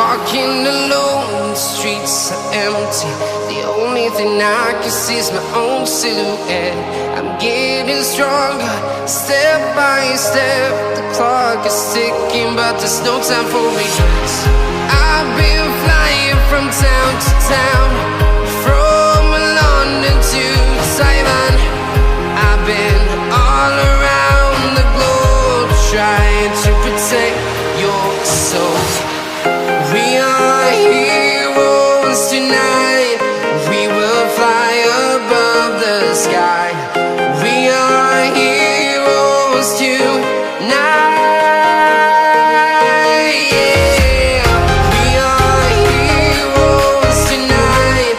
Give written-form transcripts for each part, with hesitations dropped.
walking alone, the streets are empty. The only thing I can see is my own silhouette. I'm getting stronger, step by step. The clock is ticking, but there's no time for regrets. I've been flying from town to town, from London to Taiwan. I've been all around the globe, trying to protect your soul. We are heroes tonight. We will fly above the sky. We are heroes tonight. Yeah. We are heroes tonight.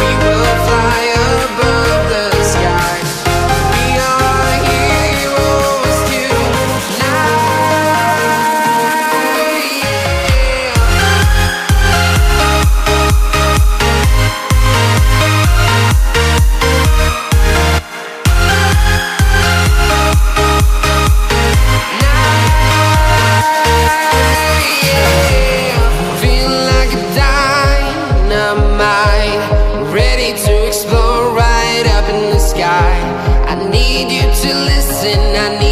We will fly above the sky. We are heroes tonight. Feeling like a dynamite, ready to explode right up in the sky. I need you to listen, I need